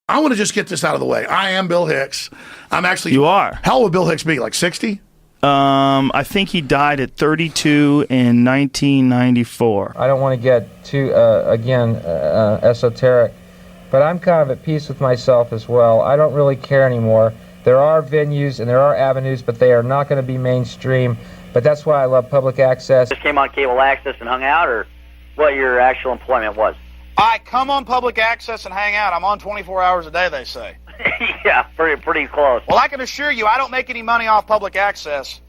I want to just get this out of the way. I am Bill Hicks. I'm actually... You are. How old would Bill Hicks be, like 60? I think he died at 32 in 1994. I don't want to get too, esoteric, but I'm kind of at peace with myself as well. I don't really care anymore. There are venues and there are avenues, but they are not going to be mainstream. But that's why I love public access. Just came on cable access and hung out, or what your actual employment was? I come on public access and hang out. I'm on 24 hours a day, they say. Yeah, pretty close. Well, I can assure you I don't make any money off public access.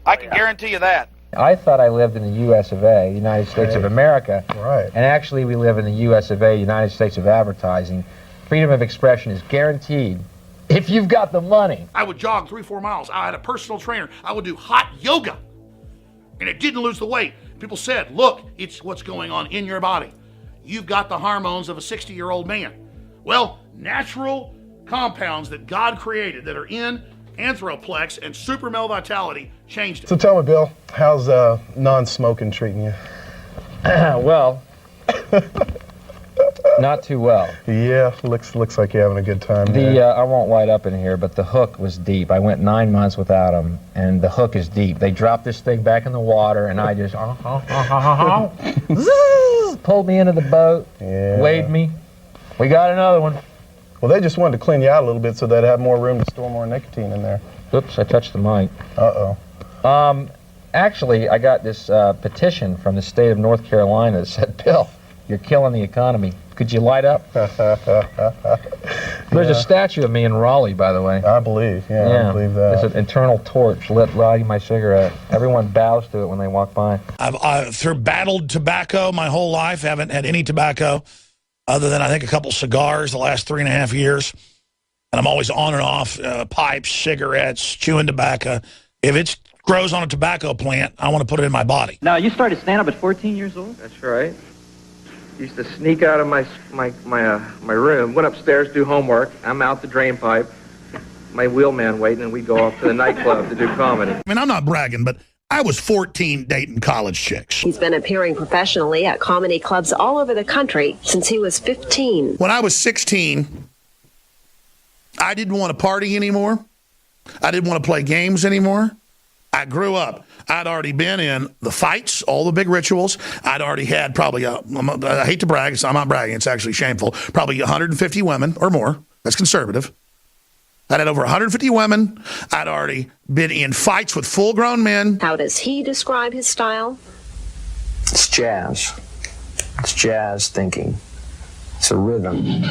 I can guarantee you that. I thought I lived in the U.S. of A., United States of America. Right. And actually we live in the U.S. of A., United States of Advertising. Freedom of expression is guaranteed if you've got the money. I would jog 3-4 miles. I had a personal trainer. I would do hot yoga. And it didn't lose the weight. People said, look, it's what's going on in your body. You've got the hormones of a 60-year-old man. Well, natural compounds that God created that are in Anthroplex and Super Male Vitality changed it. So tell me, Bill, how's non-smoking treating you? Well, not too well. Yeah, looks like you're having a good time. I won't light up in here, but the hook was deep. I went 9 months without them, and the hook is deep. They dropped this thing back in the water, and I just pulled me into the boat, weighed me. We got another one. Well, they just wanted to clean you out a little bit so they'd have more room to store more nicotine in there. Oops, I touched the mic. Uh-oh. Actually, I got this petition from the state of North Carolina that said, Bill, you're killing the economy. Could you light up? There's a statue of me in Raleigh, by the way. I believe, I believe that. It's an internal torch lit lighting my cigarette. Everyone bows to it when they walk by. I've battled tobacco my whole life. Haven't had any tobacco other than, I think, a couple cigars the last 3.5 years. And I'm always on and off, pipes, cigarettes, chewing tobacco. If it grows on a tobacco plant, I want to put it in my body. Now, you started stand-up at 14 years old? That's right. Used to sneak out of my room, went upstairs, do homework. I'm out the drain pipe, my wheelman waiting, and we go off to the nightclub to do comedy. I mean, I'm not bragging, but I was 14 dating college chicks. He's been appearing professionally at comedy clubs all over the country since he was 15. When I was 16, I didn't want to party anymore. I didn't want to play games anymore. I grew up. I'd already been in the fights, all the big rituals. I'd already had probably, I hate to brag, so I'm not bragging, it's actually shameful, probably 150 women or more. That's conservative. I'd had over 150 women. I'd already been in fights with full-grown men. How does he describe his style? It's jazz. It's jazz thinking. It's a rhythm.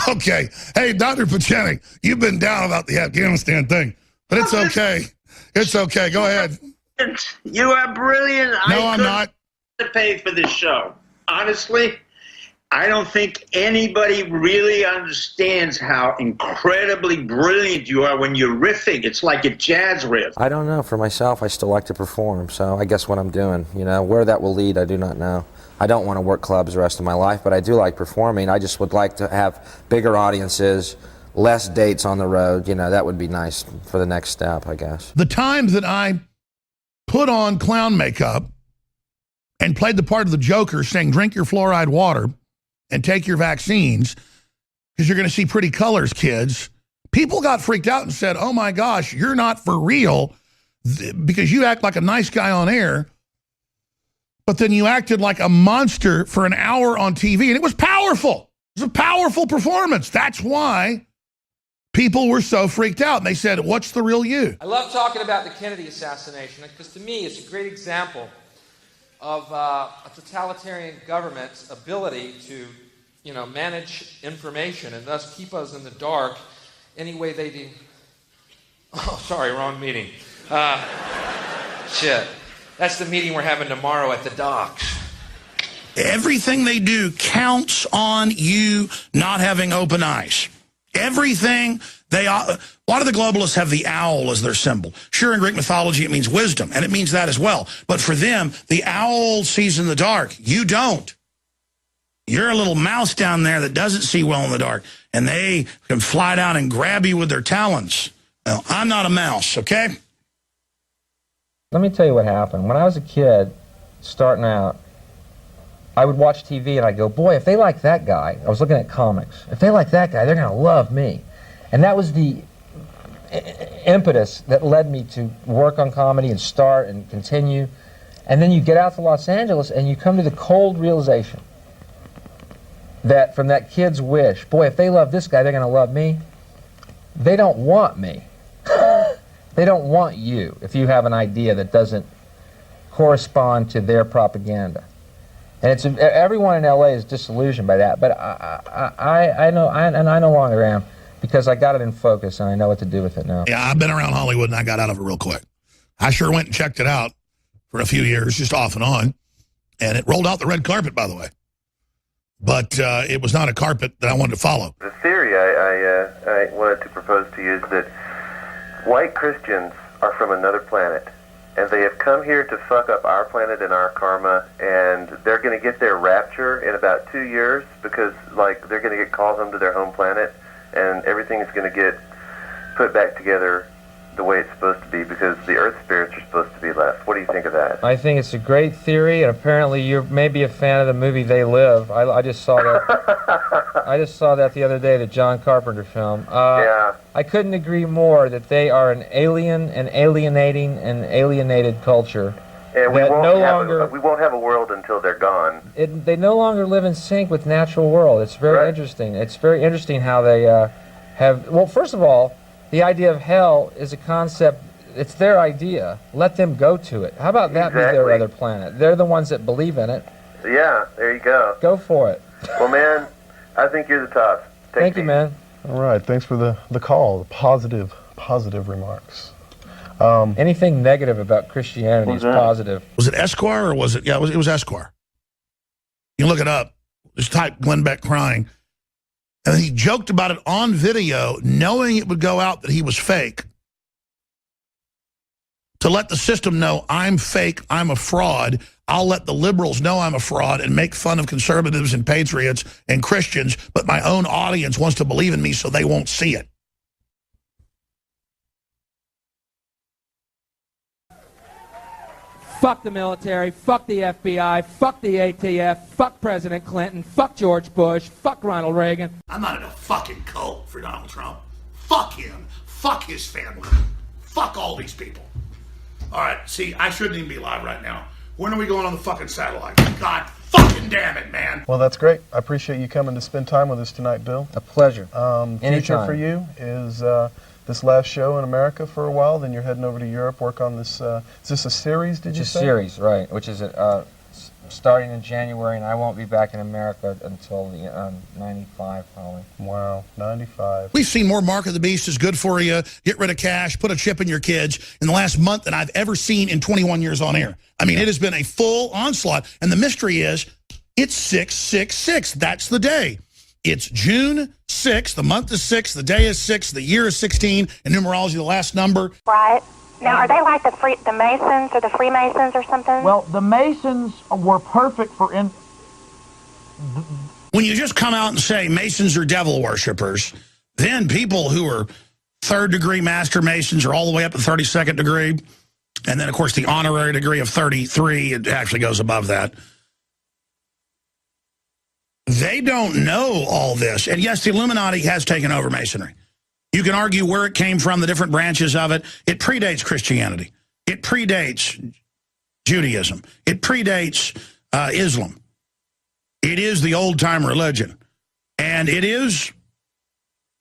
Okay. Hey, Dr. Pacheni, you've been down about the Afghanistan thing, but it's okay. It's okay. Go ahead. You are brilliant. No, I'm not. To pay for this show. Honestly, I don't think anybody really understands how incredibly brilliant you are when you're riffing. It's like a jazz riff. I don't know. For myself, I still like to perform, so I guess what I'm doing. You know, where that will lead, I do not know. I don't want to work clubs the rest of my life, but I do like performing. I just would like to have bigger audiences, less dates on the road. You know, that would be nice for the next step, I guess. The times that I put on clown makeup and played the part of the Joker saying, drink your fluoride water and take your vaccines because you're going to see pretty colors, kids. People got freaked out and said, oh my gosh, you're not for real because you act like a nice guy on air, but then you acted like a monster for an hour on TV, and it was powerful. It was a powerful performance. That's why people were so freaked out. And they said, what's the real you? I love talking about the Kennedy assassination because to me it's a great example of a totalitarian government's ability to, you know, manage information and thus keep us in the dark any way they do. Oh, sorry, wrong meeting. Shit. That's the meeting we're having tomorrow at the docks. Everything they do counts on you not having open eyes. Everything they, a lot of the globalists have the owl as their symbol. Sure, in Greek mythology, it means wisdom, and it means that as well. But for them, the owl sees in the dark. You don't. You're a little mouse down there that doesn't see well in the dark, and they can fly down and grab you with their talons. Well, I'm not a mouse, okay? Let me tell you what happened. When I was a kid, starting out, I would watch TV and I'd go, boy, if they like that guy, I was looking at comics, if they like that guy, they're going to love me. And that was the impetus that led me to work on comedy and start and continue. And then you get out to Los Angeles and you come to the cold realization that from that kid's wish, boy, if they love this guy, they're going to love me. They don't want me. They don't want you if you have an idea that doesn't correspond to their propaganda. And it's everyone in LA is disillusioned by that, but I no longer am, because I got it in focus and I know what to do with it now. Yeah, I've been around Hollywood and I got out of it real quick. I sure went and checked it out for a few years, just off and on, and it rolled out the red carpet, by the way. But it was not a carpet that I wanted to follow. The theory I wanted to propose to you is that white Christians are from another planet, and they have come here to fuck up our planet and our karma, and they're going to get their rapture in about 2 years, because like they're going to get called home to their home planet, and everything is going to get put back together the way it's supposed to be, because the earth spirits are supposed to be left. What do you think of that? I think it's a great theory, and apparently you're maybe a fan of the movie They Live. I just saw that. I just saw that the other day, the John Carpenter film. Yeah. I couldn't agree more that they are an alien and alienating and alienated culture. And we won't have a world until they're gone. They no longer live in sync with natural world. It's very interesting. It's very interesting how they have. Well, first of all, the idea of hell is a concept. It's their idea. Let them go to it. How about that be their other planet? They're the ones that believe in it. Yeah, there you go. Go for it. Well, man, I think you're the top. Thank you, man. All right, thanks for the call, the positive remarks. Anything negative about Christianity is positive. Was it Esquire or was it? Yeah, it was Esquire. You can look it up. Just type Glenn Beck crying. And he joked about it on video, knowing it would go out that he was fake, to let the system know I'm fake, I'm a fraud. I'll let the liberals know I'm a fraud and make fun of conservatives and patriots and Christians, but my own audience wants to believe in me so they won't see it. Fuck the military, fuck the FBI, fuck the ATF, fuck President Clinton, fuck George Bush, fuck Ronald Reagan. I'm not in a fucking cult for Donald Trump. Fuck him. Fuck his family. Fuck all these people. All right, see, I shouldn't even be live right now. When are we going on the fucking satellite? God fucking damn it, man. Well, that's great. I appreciate you coming to spend time with us tonight, Bill. A pleasure. Future for you is this last show in America for a while, then you're heading over to Europe, work on this. Is this a series, did you say? It's a series, right, which is starting in January, and I won't be back in America until the 95, probably. Wow, 95. We've seen more Mark of the Beast is good for you, get rid of cash, put a chip in your kids in the last month than I've ever seen in 21 years on air. I mean, it has been a full onslaught, and the mystery is it's 666. That's the day. It's June 6th, the month is 6, the day is 6, the year is 16, and numerology, the last number. Right. Now, are they like the Masons or the Freemasons or something? Well, the Masons were perfect for... When you just come out and say Masons are devil worshippers, then people who are third-degree Master Masons are all the way up to 32nd degree, and then, of course, the honorary degree of 33, it actually goes above that. They don't know all this. And yes, the Illuminati has taken over Masonry. You can argue where it came from, the different branches of it. It predates Christianity. It predates Judaism. It predates Islam. It is the old-time religion. And it is,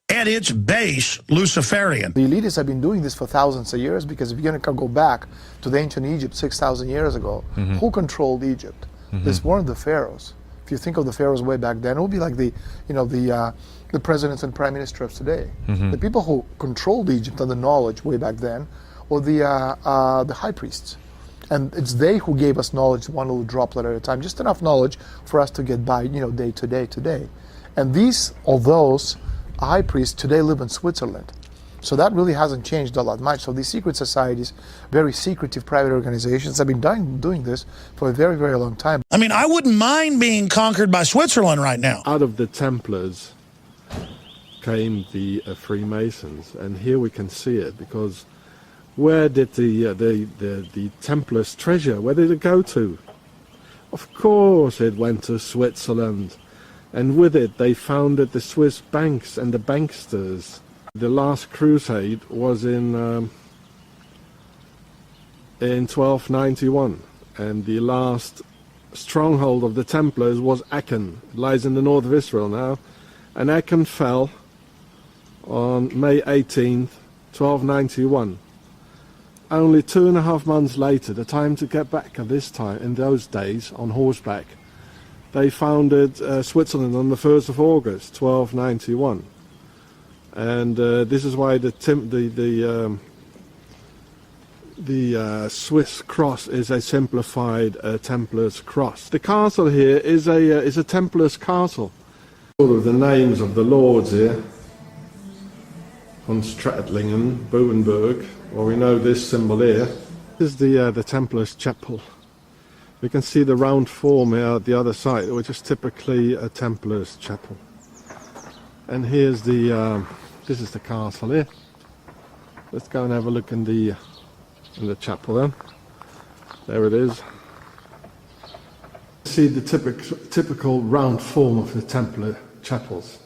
at its base, Luciferian. The elitists have been doing this for thousands of years, because if you're going to go back to the ancient Egypt 6,000 years ago, who controlled Egypt? This weren't the pharaohs. If you think of the pharaohs way back then, it would be like the presidents and prime ministers of today. The people who controlled Egypt and the knowledge way back then were the high priests. And it's they who gave us knowledge, one little droplet at a time, just enough knowledge for us to get by, day to day to day. And these, or those high priests today live in Switzerland. So that really hasn't changed a lot much. So these secret societies, very secretive private organizations, have been doing this for a very, very long time. I mean, I wouldn't mind being conquered by Switzerland right now. Out of the Templars came the Freemasons, and here we can see it, because where did the Templars' treasure, where did it go to? Of course it went to Switzerland, and with it they founded the Swiss banks and the banksters. The last crusade was in 1291, and the last stronghold of the Templars was Aachen. It lies in the north of Israel now, and Aachen fell on May 18th, 1291. Only 2.5 months later, the time to get back at this time, in those days, on horseback, they founded Switzerland on the 1st of August, 1291. And this is why the Swiss cross is a simplified Templar's cross. The castle here is a Templar's castle. Sort of the names of the lords here. Von Stradlingen, Bovenberg. Well, we know this symbol here. This is the Templars' chapel. We can see the round form here at the other side, which is typically a Templars' chapel. And here's this is the castle here. Let's go and have a look in the chapel then. There it is. See the typical round form of the Templar chapels.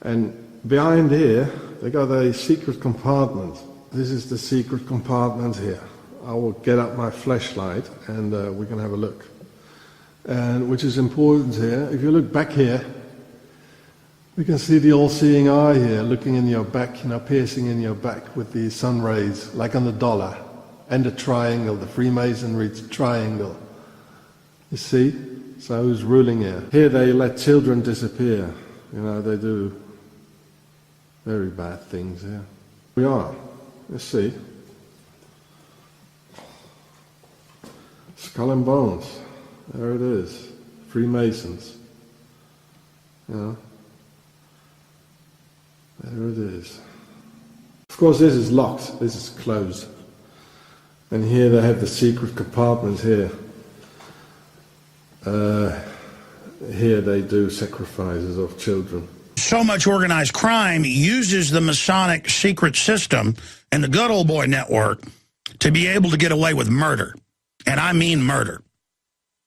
And behind here, they got a secret compartment. This is the secret compartment here. I will get up my flashlight and we can have a look. And which is important here, if you look back here, we can see the all-seeing eye here, looking in your back, piercing in your back with the sun rays, like on the dollar, and the triangle, the Freemasonry triangle. You see? So who's ruling here? Here they let children disappear. They do very bad things here. We are. Let's see. Skull and Bones. There it is. Freemasons. There it is. Of course this is locked. This is closed. And here they have the secret compartment here. Here they do sacrifices of children. So much organized crime uses the Masonic secret system and the good old boy network to be able to get away with murder. And I mean murder.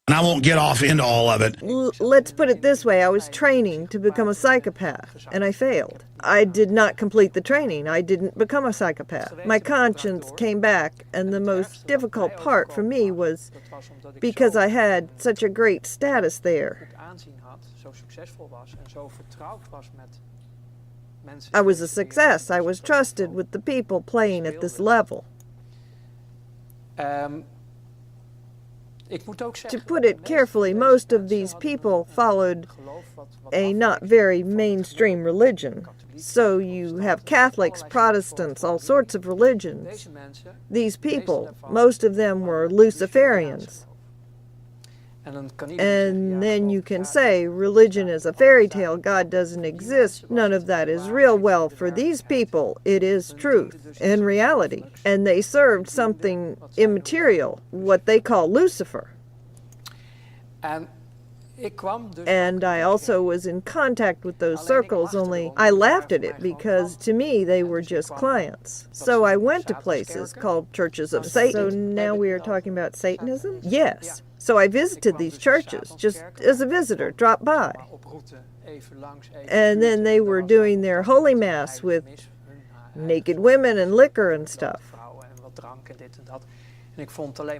And I won't get off into all of it. Let's put it this way. I was training to become a psychopath, and I failed. I did not complete the training. I didn't become a psychopath. My conscience came back, and the most difficult part for me was because I had such a great status there. I was a success. I was trusted with the people playing at this level. To put it carefully, most of these people followed a not very mainstream religion. So you have Catholics, Protestants, all sorts of religions. These people, most of them were Luciferians. And then you can say religion is a fairy tale, God doesn't exist, none of that is real. Well, for these people, it is truth and reality. And they served something immaterial, what they call Lucifer. And I also was in contact with those circles, only I laughed at it because to me they were just clients. So I went to places called churches of Satan. So now we are talking about Satanism? Yes. So I visited these churches just as a visitor, dropped by. And then they were doing their Holy Mass with naked women and liquor and stuff.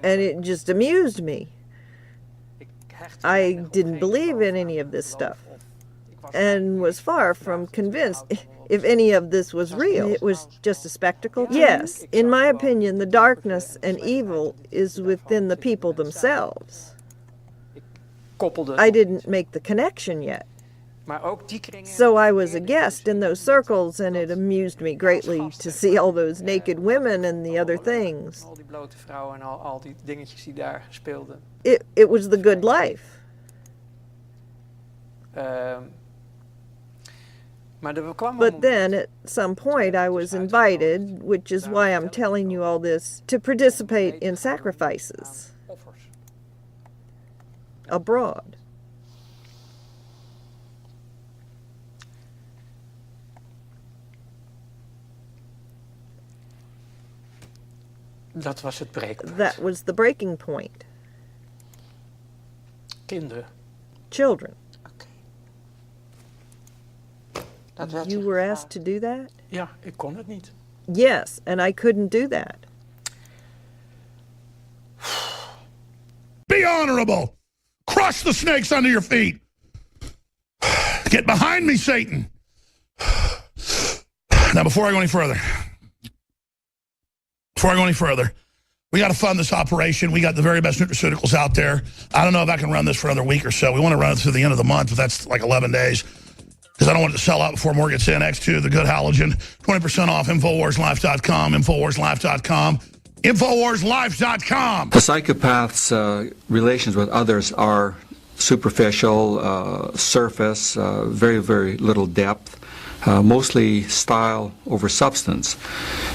And it just amused me. I didn't believe in any of this stuff and was far from convinced if any of this was real. It was just a spectacle. Yes, in my opinion, the darkness and evil is within the people themselves. I didn't make the connection yet. So I was a guest in those circles, and it amused me greatly to see all those naked women and the other things. It was the good life. But then, at some point, I was invited, which is why I'm telling you all this, to participate in sacrifices abroad. Dat was het breekpunt. That was the breaking point. Kinderen. Children. Dat werd You were asked to do that? Ja, ik kon het niet. Yes, and I couldn't do that. Be honorable. Crush the snakes under your feet. Get behind me, Satan. Now, before I go any further, we got to fund this operation. We got the very best nutraceuticals out there. I don't know if I can run this for another week or so. We want to run it through the end of the month, but that's like 11 days. Because I don't want it to sell out before more gets in. X2, the good halogen. 20% off, InfoWarsLife.com, InfoWarsLife.com, InfoWarsLife.com. The psychopath's relations with others are superficial, surface, very, very little depth. Mostly style over substance.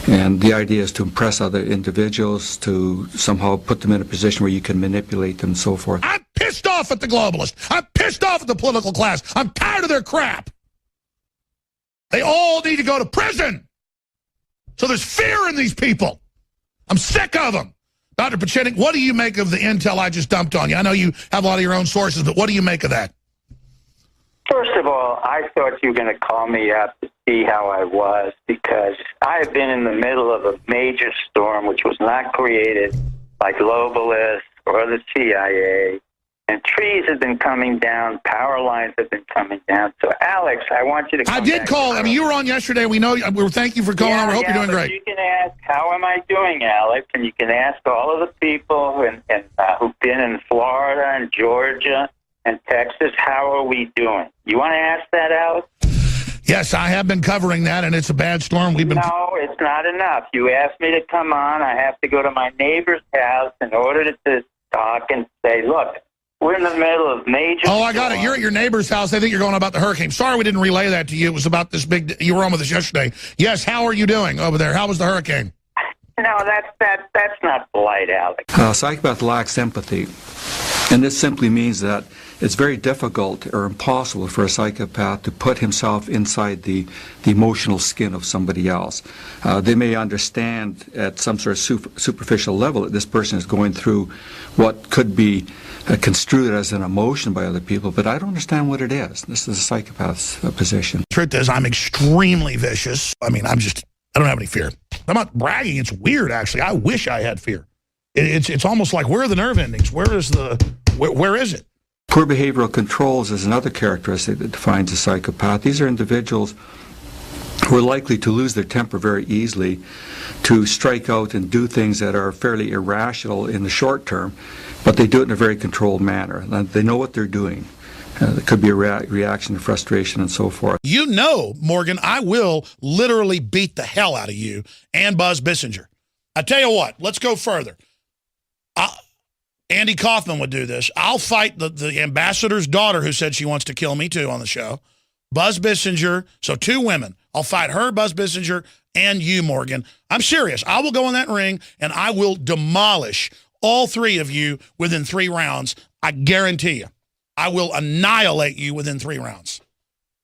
And the idea is to impress other individuals, to somehow put them in a position where you can manipulate them and so forth. I'm pissed off at the globalists. I'm pissed off at the political class. I'm tired of their crap. They all need to go to prison. So there's fear in these people. I'm sick of them. Dr. Pachenik, what do you make of the intel I just dumped on you? I know you have a lot of your own sources, but what do you make of that? First of all, I thought you were going to call me up to see how I was, because I have been in the middle of a major storm which was not created by globalists or the CIA, and trees have been coming down, power lines have been coming down. So, Alex, I want you to come I did back. call. I mean, you were on yesterday. We know. We thank you for calling on. We hope you're doing great. You can ask, how am I doing, Alex? And you can ask all of the people who've been in Florida and Georgia and Texas, how are we doing? You want to ask that, Alex? Yes, I have been covering that, and it's a bad storm. We've been. No, it's not enough. You asked me to come on. I have to go to my neighbor's house in order to talk and say, look, we're in the middle of major. Oh, I got it. You're at your neighbor's house. I think you're going about the hurricane. Sorry we didn't relay that to you. It was about this big. You were on with us yesterday. Yes, how are you doing over there? How was the hurricane? No, that's not polite, Alex. Psychopath lacks empathy. And this simply means that it's very difficult or impossible for a psychopath to put himself inside the emotional skin of somebody else. They may understand at some sort of superficial level that this person is going through what could be construed as an emotion by other people, but I don't understand what it is. This is a psychopath's position. Truth is, I'm extremely vicious. I mean, I don't have any fear. I'm not bragging. It's weird, actually. I wish I had fear. It's almost like, where are the nerve endings? Where is it? Poor behavioral controls is another characteristic that defines a psychopath. These are individuals who are likely to lose their temper very easily, to strike out and do things that are fairly irrational in the short term, but they do it in a very controlled manner. They know what they're doing. There could be a reaction to frustration and so forth. You know, Morgan, I will literally beat the hell out of you and Buzz Bissinger. I tell you what, let's go further. Andy Kaufman would do this. I'll fight the ambassador's daughter who said she wants to kill me too on the show. Buzz Bissinger, so 2 women. I'll fight her, Buzz Bissinger, and you, Morgan. I'm serious. I will go in that ring and I will demolish all 3 of you within 3 rounds. I guarantee you. I will annihilate you within 3 rounds.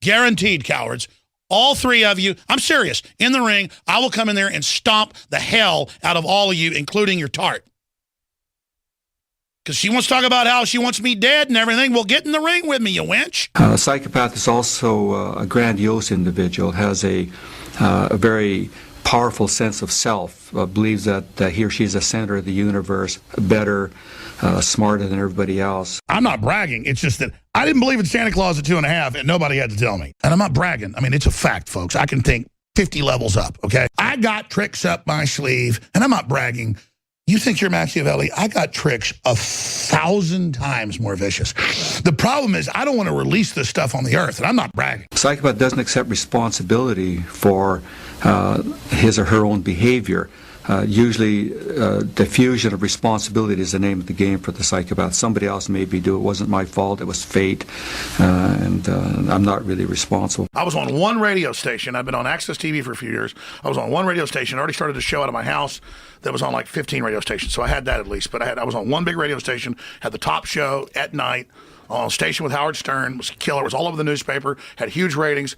Guaranteed, cowards. All 3 of you, I'm serious, in the ring, I will come in there and stomp the hell out of all of you, including your tart. Because she wants to talk about how she wants me dead and everything. Well, get in the ring with me, you wench. A psychopath is also a grandiose individual, has a very powerful sense of self, believes that he or she is the center of the universe, better, smarter than everybody else. I'm not bragging. It's just that I didn't believe in Santa Claus at 2.5, and nobody had to tell me. And I'm not bragging. I mean, it's a fact, folks. I can think 50 levels up, okay? I got tricks up my sleeve, and I'm not bragging. You think you're Machiavelli? I got tricks 1,000 times more vicious. The problem is I don't want to release this stuff on the earth, and I'm not bragging. A psychopath doesn't accept responsibility for his or her own behavior. Usually, diffusion of responsibility is the name of the game for the psychopath. Somebody else maybe do it. It wasn't my fault. It was fate, and I'm not really responsible. I was on one radio station. I've been on Access TV for a few years. I was on one radio station. I already started a show out of my house that was on like 15 radio stations, so I had that at least. But I was on one big radio station, had the top show at night, on a station with Howard Stern. It was a killer. It was all over the newspaper, had huge ratings.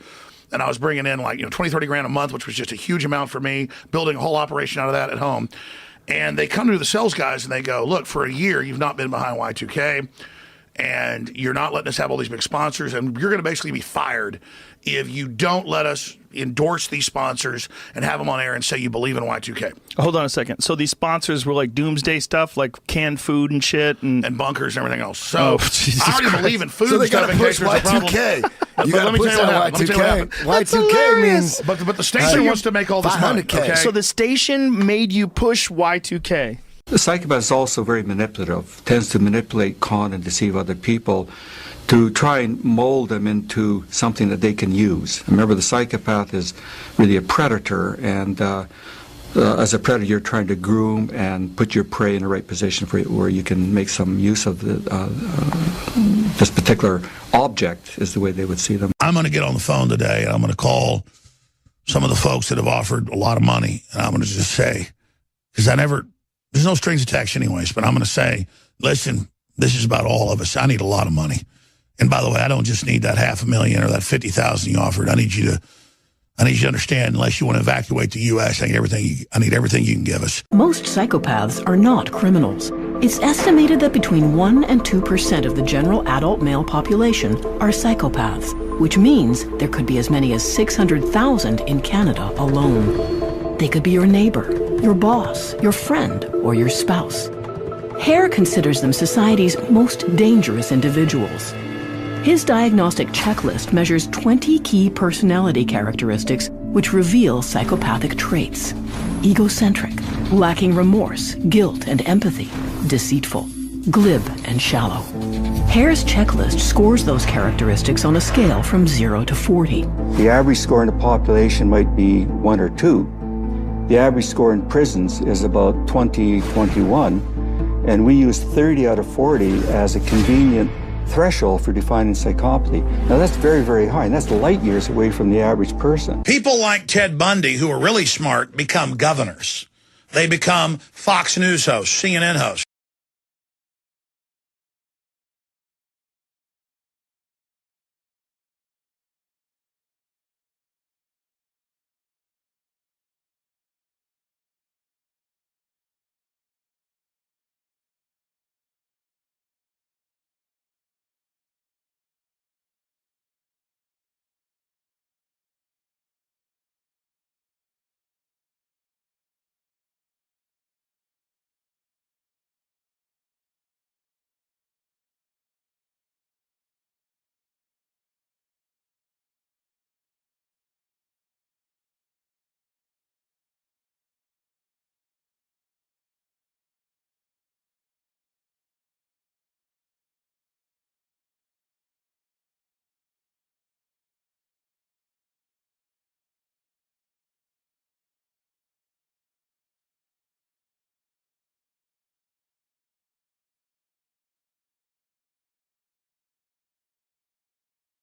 And I was bringing in like, 20, 30 grand a month, which was just a huge amount for me, building a whole operation out of that at home. And they come to the sales guys and they go, look, for a year, you've not been behind Y2K, and you're not letting us have all these big sponsors, and you're going to basically be fired if you don't let us endorse these sponsors and have them on air and say you believe in Y2K. Hold on a second. So these sponsors were like doomsday stuff, like canned food and shit, and bunkers and everything else. So Jesus I already Christ. believe in food So they stuff gotta in push case there's a problem. Y2K. But You gotta let me push tell you what that happened. Let me tell you what happened. Y2K means But the station wants to make all this money. 500K. Okay? So the station made you push Y2K. The psychopath is also very manipulative, tends to manipulate, con, and deceive other people to try and mold them into something that they can use. Remember, the psychopath is really a predator, and as a predator, you're trying to groom and put your prey in the right position for where you can make some use of this particular object, is the way they would see them. I'm going to get on the phone today, and I'm going to call some of the folks that have offered a lot of money, and I'm going to just say, because there's no strings attached anyways, but I'm going to say, listen, this is about all of us. I need a lot of money. And by the way, I don't just need that $500,000 or that $50,000 you offered. I need you to understand, unless you want to evacuate the U.S., I need everything you can give us. Most psychopaths are not criminals. It's estimated that between 1% and 2% of the general adult male population are psychopaths, which means there could be as many as 600,000 in Canada alone. They could be your neighbor, your boss, your friend, or your spouse. Hare considers them society's most dangerous individuals. His diagnostic checklist measures 20 key personality characteristics which reveal psychopathic traits: egocentric, lacking remorse, guilt, and empathy, deceitful, glib, and shallow. Hare's checklist scores those characteristics on a scale from 0 to 40. The average score in the population might be 1 or 2. The average score in prisons is about 20, 21, and we use 30 out of 40 as a convenient threshold for defining psychopathy. Now that's very, very high, and that's light years away from the average person. People like Ted Bundy, who are really smart, become governors. They become Fox News hosts, CNN hosts.